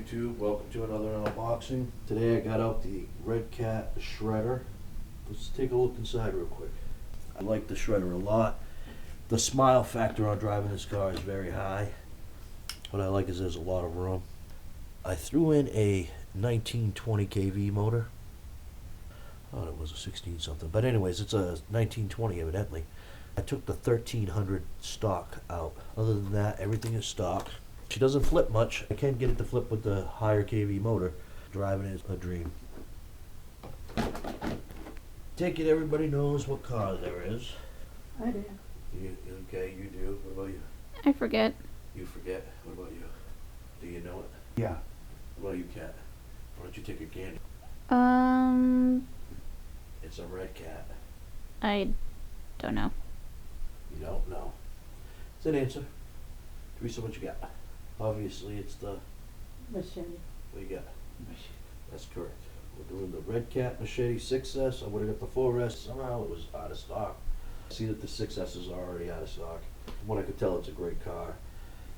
YouTube? Welcome to another unboxing. Today I got out the Redcat Shredder. Let's take a look inside real quick. I like the Shredder a lot. The smile factor on driving this car is very high. What I like is there's a lot of room. I threw in a 1920 kV motor. I thought it was a 16 something, but anyways, it's a 1920 evidently. I took the 1300 stock out. Other than that, everything is stock. She doesn't flip much. I can't get it to flip with the higher kV motor. Driving is a dream. Take it everybody knows what car there is. I do. Okay, you do. What about you? I forget. You forget. What about you? Do you know it? Yeah. What about you, Kat? Why don't you take a candy? It's a Redcat. I don't know. You don't know. It's an answer. Teresa, what you got? Obviously, it's the... Machete. What you got? Machete. That's correct. We're doing the Redcat Machete 6S. I would have got the 4S. Somehow it was out of stock. I see that the 6S is already out of stock. From what I could tell, it's a great car.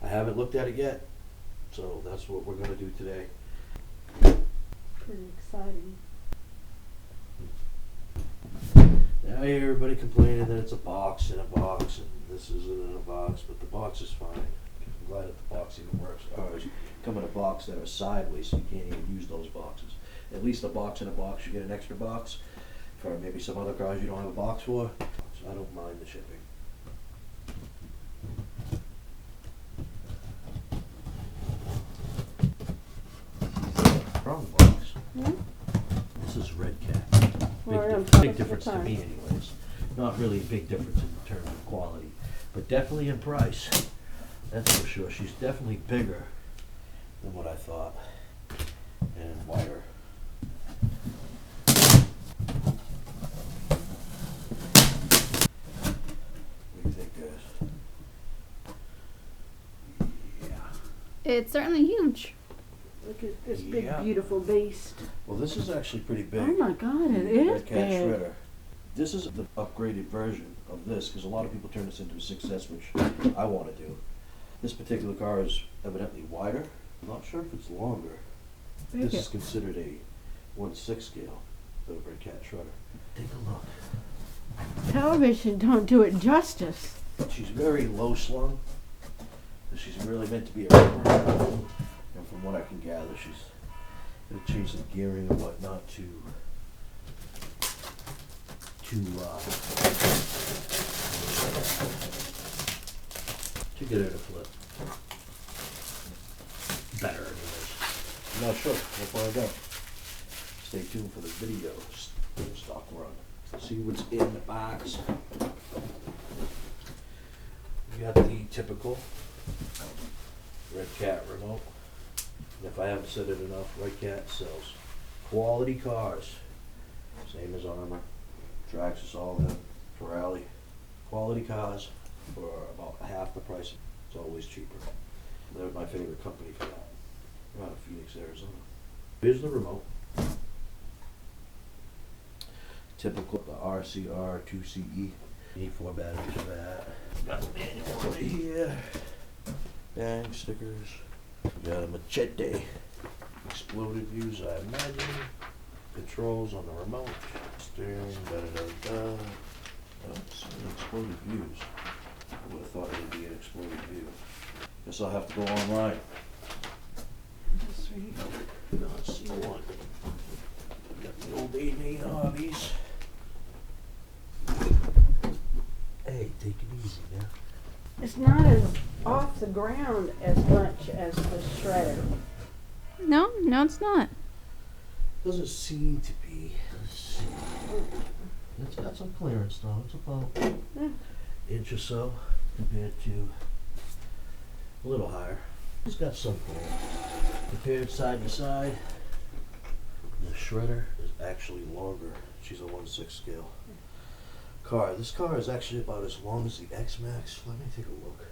I haven't looked at it yet, so that's what we're going to do today. Pretty exciting. Now I hear everybody complaining that it's a box in a box, and this isn't in a box, but the box is fine. I'm glad that the box even works. Ours come in a box that are sideways, so you can't even use those boxes. At least a box in a box, you get an extra box. For maybe some other cars you don't have a box for, so I don't mind the shipping. Wrong box. Hmm? This is Redcat. Well, Big difference to me anyways. Not really a big difference in terms of quality, but definitely in price. That's for sure. She's definitely bigger than what I thought, and wider. What do you think, guys? Yeah. It's certainly huge. Look at this Yeah. big, beautiful beast. Well, this is actually pretty big. Oh my God, it is Redcat big. Shredder. This is the upgraded version of this, because a lot of people turn this into a 6S, which I want to do. This particular car is evidently wider. I'm not sure if it's longer. This is considered a 1/6 scale, the Redcat Shredder. Take a look. Television don't do it justice. She's very low slung. She's really meant to be a ripper. And from what I can gather, she's going to change the gearing and whatnot to get her to flip. Better anyways. I'm not sure. We'll find out. Stay tuned for the video. Stock run. See what's in the box. We got the typical Redcat remote. And if I haven't said it enough, Redcat sells quality cars. Same as Armor, Traxxas, all them, Pirelli. Quality cars for about half the price. It's always cheaper. They're my favorite company for that. We're out of Phoenix, Arizona. Here's the remote. Typical the RCR 2CE. Need 4 batteries for that. Got the manual right here. Bang stickers. We got a machete. Exploded views, I imagine. Controls on the remote. Steering, da-da-da-da. Oh, it's an exploded views. I would have thought it would be an exploded view. Guess I'll have to go online. That's right. Not see one. Got the old 8 hobbies. Hey, take it easy now. It's not as off the ground as much as the Shredder. No, it's not. Doesn't seem to be. Let's see. It's got some clearance though. It's about an inch or so compared to a little higher. It's got some clearance. Compared side to side, the Shredder is actually longer. She's a 1/6 scale car. This car is actually about as long as the X-Max. Let me take a look.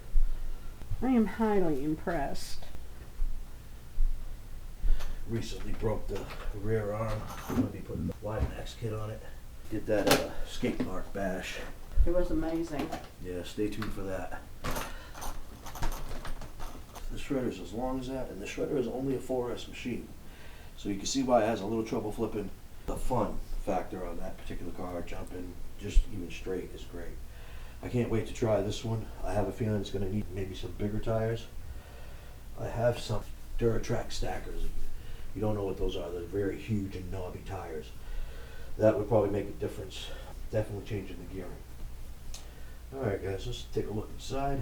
I am highly impressed. Recently broke the rear arm. I'm going to be putting the Y-Max kit on it. Did that at a skate park bash. It was amazing. Yeah, stay tuned for that. This shredder's as long as that, and the shredder is only a 4S machine. So you can see why it has a little trouble flipping. The fun factor on that particular car, jumping just even straight, is great. I can't wait to try this one. I have a feeling it's going to need maybe some bigger tires. I have some Duratrack stackers. You don't know what those are. They're very huge and knobby tires. That would probably make a difference. Definitely changing the gearing. Alright guys, let's take a look inside.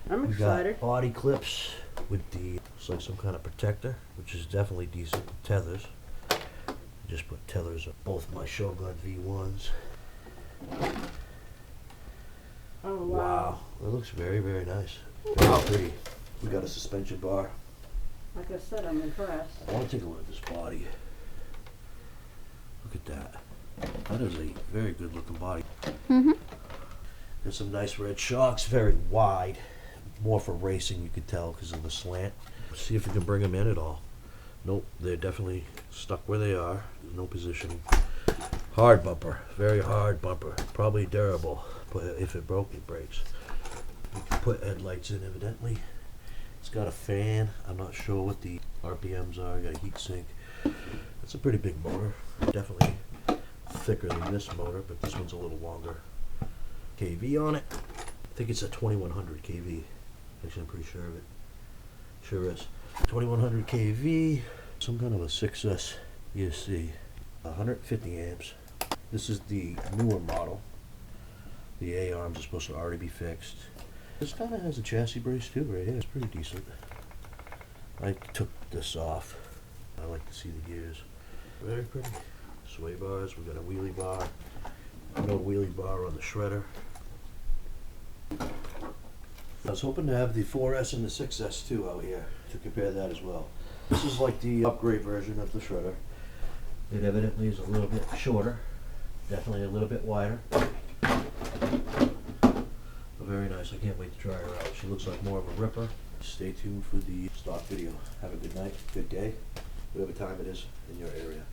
I'm We got excited. body clips with the, looks like some kind of protector, which is definitely decent. Tethers. Just put tethers on both my Shogun V1s. Oh wow. Wow, that looks very, very nice. Very pretty. We got a suspension bar. Like I said, I'm impressed. I want to take a look at this body. Look at that. That is a very good looking body. Mm-hmm. There's some nice red shocks, very wide. More for racing, you could tell, because of the slant. See if we can bring them in at all. Nope, they're definitely stuck where they are. There's no positioning. Hard bumper, very hard bumper. Probably durable, but if it broke, it breaks. You can put headlights in, evidently. It's got a fan. I'm not sure what the RPMs are. Got a heat sink. It's a pretty big motor. Definitely thicker than this motor, but this one's a little longer. KV on it. I think it's a 2100 KV. Actually, I'm pretty sure of it. Sure is. 2100 KV. Some kind of a 6S ESC. 150 amps. This is the newer model. The A-arms are supposed to already be fixed. This kind of has a chassis brace too right here. It's pretty decent. I took this off. I like to see the gears. Very pretty. Sway bars. We got a wheelie bar. No wheelie bar on the shredder. I was hoping to have the 4S and the 6S too out here to compare that as well. This is like the upgrade version of the shredder. It evidently is a little bit shorter. Definitely a little bit wider. Very nice. I can't wait to try her out. She looks like more of a ripper. Stay tuned for the stock video. Have a good night, good day, whatever time it is in your area.